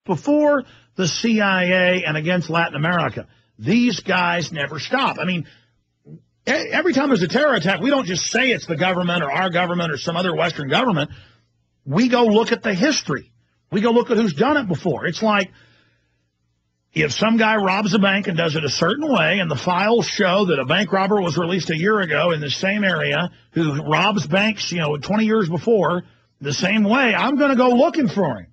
before the CIA and against Latin America. These guys never stop. I mean, every time there's a terror attack, we don't just say it's the government or our government or some other Western government. We go look at the history. We go look at who's done it before. It's like if some guy robs a bank and does it a certain way, and the files show that a bank robber was released a year ago in the same area who robs banks, 20 years before, the same way, I'm going to go looking for him.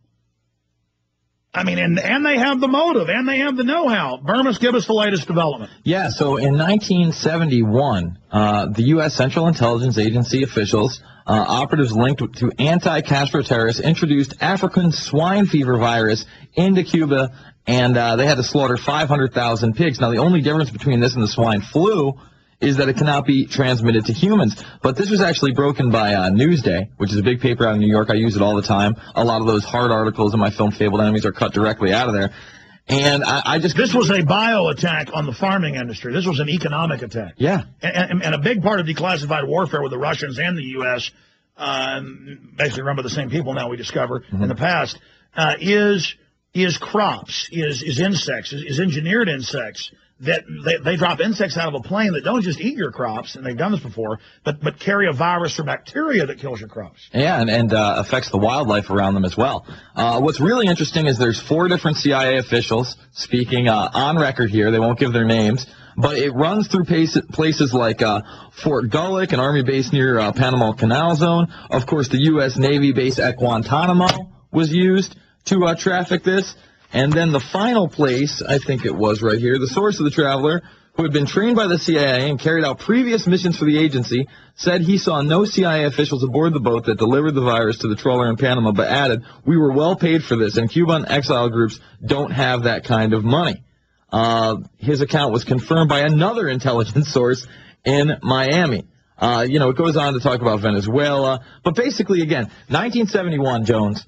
I mean, and they have the motive, and they have the know-how. Burmis, give us the latest development. Yeah, so in 1971, the U.S. Central Intelligence Agency officials, operatives linked to anti-Castro terrorists, introduced African swine fever virus into Cuba, and they had to slaughter 500,000 pigs. Now, the only difference between this and the swine flu is that it cannot be transmitted to humans. But this was actually broken by Newsday, which is a big paper out in New York. I use it all the time. A lot of those hard articles in my film Fabled Enemies are cut directly out of there. And this was a bio attack on the farming industry. This was an economic attack. Yeah. And a big part of declassified warfare with the Russians and the U.S., basically run by the same people now we discover in the past, is crops, is insects, is engineered insects. That they drop insects out of a plane that don't just eat your crops, and they've done this before, but carry a virus or bacteria that kills your crops. Yeah, and affects the wildlife around them as well. What's really interesting is there's 4 different CIA officials speaking on record here. They won't give their names, but it runs through places like Fort Gulick, an Army base near Panama Canal Zone. Of course, the U.S. Navy base at Guantanamo was used to traffic this. And then the final place, I think it was right here, the source of the traveler, who had been trained by the CIA and carried out previous missions for the agency, said he saw no CIA officials aboard the boat that delivered the virus to the trawler in Panama, but added, "We were well paid for this, and Cuban exile groups don't have that kind of money." His account was confirmed by another intelligence source in Miami. It goes on to talk about Venezuela. But basically, again, 1971, Jones,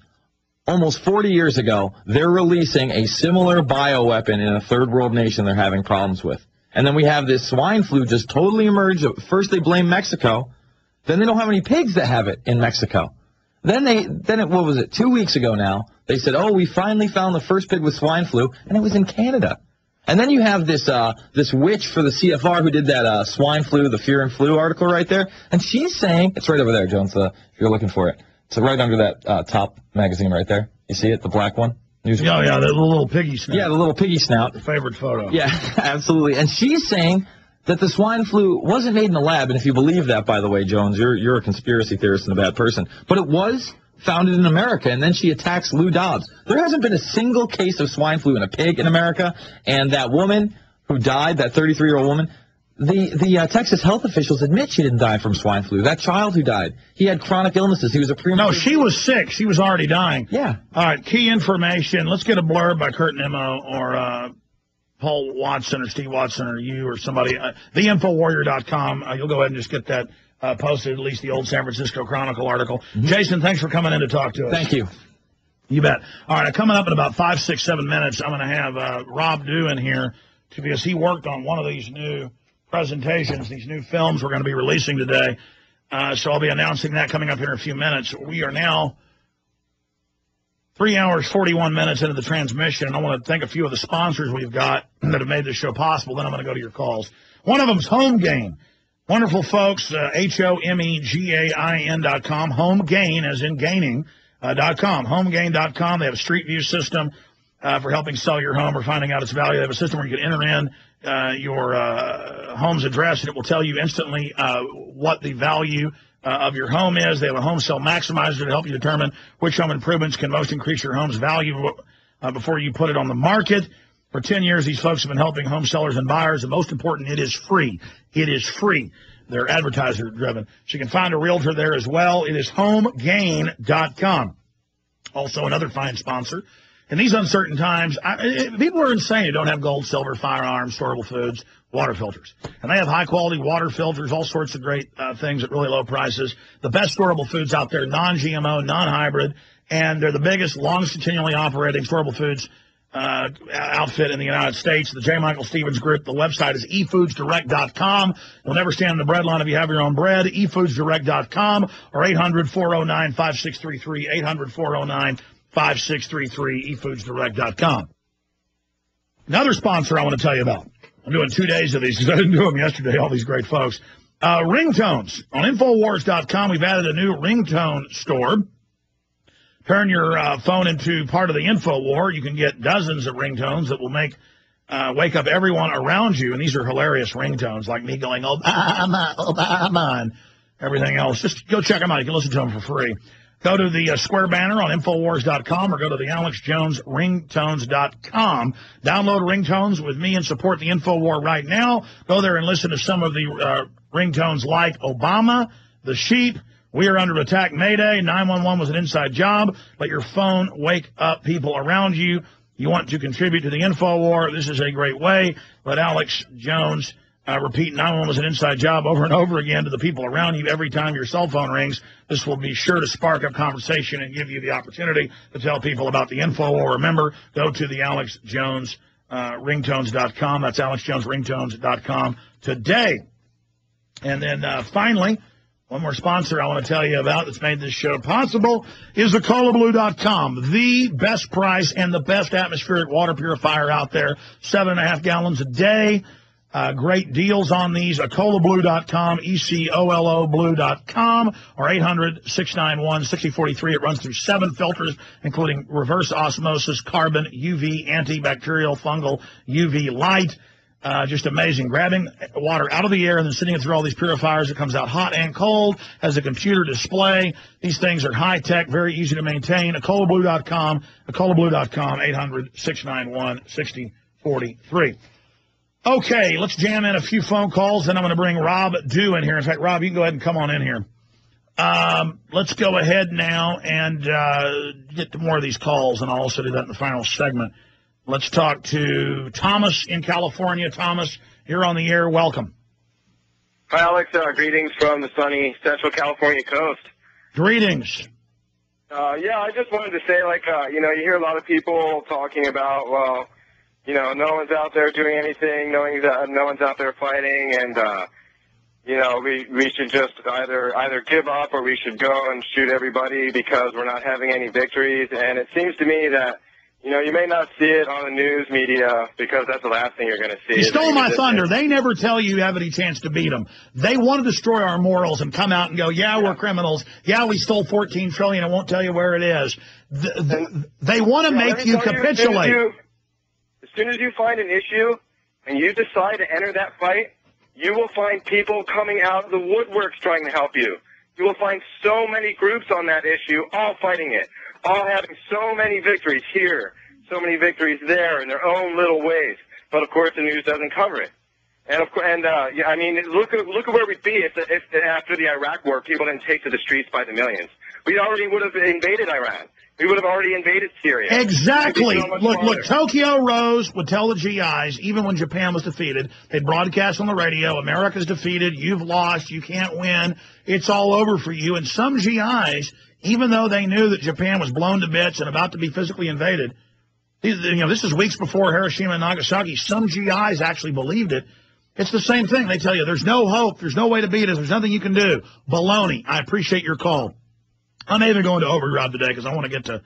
almost 40 years ago, they're releasing a similar bioweapon in a third world nation they're having problems with. And then we have this swine flu just totally emerge. First they blame Mexico. Then they don't have any pigs that have it in Mexico. Then what was it, 2 weeks ago now, they said, oh, we finally found the first pig with swine flu, and it was in Canada. And then you have this witch for the CFR who did that swine flu, the Fear and Flu article right there. And she's saying, it's right over there, Jones, if you're looking for it. It's right under that top magazine right there. You see it, the black one? Yeah, the little piggy snout. Yeah, the little piggy snout. Your favorite photo. Yeah, absolutely. And she's saying that the swine flu wasn't made in the lab, and if you believe that, by the way, Jones, you're a conspiracy theorist and a bad person. But it was founded in America, and then she attacks Lou Dobbs. There hasn't been a single case of swine flu in a pig in America, and that woman who died, that 33-year-old woman, the Texas health officials admit she didn't die from swine flu. That child who died, he had chronic illnesses. He was a premature. No, she was sick. She was already dying. Yeah. All right, key information. Let's get a blurb by Kurt Nimmo or Paul Watson or Steve Watson or you or somebody. TheInfoWarrior.com. You'll go ahead and just get that posted, at least the old San Francisco Chronicle article. Jason, thanks for coming in to talk to us. Thank you. You bet. All right, coming up in about 5, 6, 7 minutes, I'm going to have Rob Dew in here because he worked on one of these new presentations, these new films we're going to be releasing today. So I'll be announcing that coming up here in a few minutes. We are now 3 hours, 41 minutes into the transmission. I want to thank a few of the sponsors we've got that have made this show possible. Then I'm going to go to your calls. One of them is Home Gain. Wonderful folks, HOMEGAIN.com. Home Gain, as in gaining, .com. HomeGain.com. They have a street view system for helping sell your home or finding out its value. They have a system where you can enter in your home's address, and it will tell you instantly what the value of your home is. They have a home sale maximizer to help you determine which home improvements can most increase your home's value before you put it on the market. For 10 years, these folks have been helping home sellers and buyers, and most important, it is free. It is free. They're advertiser-driven. So you can find a realtor there as well. It is HomeGain.com. Also another fine sponsor. In these uncertain times, people are insane who don't have gold, silver, firearms, storable foods, water filters. And they have high-quality water filters, all sorts of great things at really low prices. The best storable foods out there, non-GMO, non-hybrid, and they're the biggest, longest continually operating storable foods outfit in the United States. The J. Michael Stevens Group. The website is efoodsdirect.com. You'll never stand in the bread line if you have your own bread. efoodsdirect.com or 800-409-5633, 5633, efoodsdirect.com. Another sponsor I want to tell you about. I'm doing 2 days of these because I didn't do them yesterday, all these great folks. Ringtones. On Infowars.com, we've added a new ringtone store. Turn your phone into part of the InfoWar. You can get dozens of ringtones that will wake up everyone around you. And these are hilarious ringtones, like me going, Obama, Obama, and everything else. Just go check them out. You can listen to them for free. Go to the square banner on Infowars.com or go to the AlexJonesRingtones.com. Download ringtones with me and support the InfoWar right now. Go there and listen to some of the ringtones like Obama, the sheep, we are under attack, Mayday, 911 was an inside job. Let your phone wake up people around you. You want to contribute to the InfoWar. This is a great way. Let Alex Jones repeat 911 was an inside job over and over again to the people around you every time your cell phone rings. This will be sure to spark up conversation and give you the opportunity to tell people about the InfoWar. Remember, go to the AlexJonesRingtones.com. That's AlexJonesRingtones.com today. And then finally, one more sponsor I want to tell you about that's made this show possible is EcoloBlue.com, the best price and the best atmospheric water purifier out there, 7.5 gallons a day. Great deals on these, EcoloBlue.com, ECOLO Blue.com, or 800-691-6043. It runs through 7 filters, including reverse osmosis, carbon, UV, antibacterial, fungal, UV light. Just amazing. Grabbing water out of the air and then sending it through all these purifiers. It comes out hot and cold, has a computer display. These things are high-tech, very easy to maintain. EcoloBlue.com, EcoloBlue.com, 800-691-6043. Okay, let's jam in a few phone calls, then I'm going to bring Rob Dew in here. In fact, Rob, you can go ahead and come on in here. Let's go ahead now and get to more of these calls, and I'll also do that in the final segment. Let's talk to Thomas in California. Thomas, you're on the air. Welcome. Hi, Alex. Greetings from the sunny Central California coast. Greetings. Yeah, I just wanted to say, you hear a lot of people talking about, well, no one's out there doing anything, knowing that no one's out there fighting, and, we should just either give up or we should go and shoot everybody because we're not having any victories. And it seems to me that, you may not see it on the news media because that's the last thing you're going to see. You stole my thunder. They never tell you have any chance to beat them. They want to destroy our morals and come out and go, yeah, we're criminals. Yeah, we stole $14 trillion. I won't tell you where it is. They want to make you capitulate. As soon as you find an issue and you decide to enter that fight, you will find people coming out of the woodworks trying to help you. You will find so many groups on that issue all fighting it, all having so many victories here, so many victories there in their own little ways. But of course, the news doesn't cover it. And of course, look at where we'd be if after the Iraq War, people didn't take to the streets by the millions. We already would have invaded Iran. We would have already invaded Syria. Exactly. Look, Tokyo Rose would tell the GIs, even when Japan was defeated, they'd broadcast on the radio, America's defeated, you've lost, you can't win, it's all over for you. And some GIs, even though they knew that Japan was blown to bits and about to be physically invaded, this is weeks before Hiroshima and Nagasaki, some GIs actually believed it. It's the same thing. They tell you there's no hope, there's no way to beat us, there's nothing you can do. Baloney. I appreciate your call. I'm even going to overdrive today because I want to get to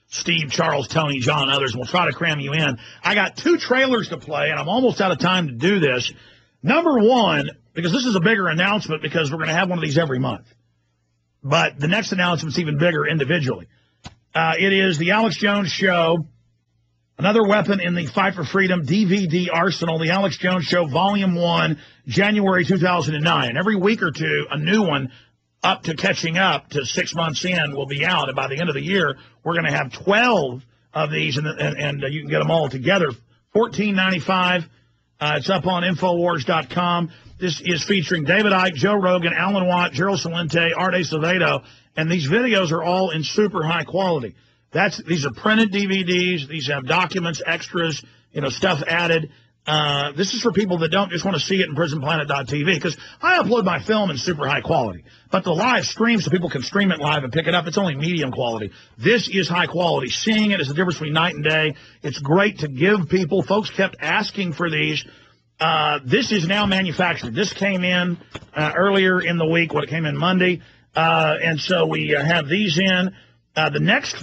Steve, Charles, Tony, John, others, and we'll try to cram you in. I got 2 trailers to play, and I'm almost out of time to do this. Number one, because this is a bigger announcement because we're going to have one of these every month. But the next announcement's even bigger individually. It is the Alex Jones Show, another weapon in the Fight for Freedom DVD arsenal, the Alex Jones Show, Volume 1, January 2009. And every week or two, a new one up to catching up to 6 months in will be out. And by the end of the year, we're going to have 12 of these, and you can get them all together. $14.95. It's up on Infowars.com. This is featuring David Icke, Joe Rogan, Alan Watt, Gerald Celente, Art Acevedo, and these videos are all in super high quality. These are printed DVDs. These have documents, extras, stuff added. This is for people that don't just want to see it in PrisonPlanet.tv, because I upload my film in super high quality. But the live stream, so people can stream it live and pick it up, it's only medium quality. This is high quality. Seeing it is the difference between night and day. It's great to give people. Folks kept asking for these. This is now manufactured. This came in earlier in the week, it came in Monday. And so we have these in. The next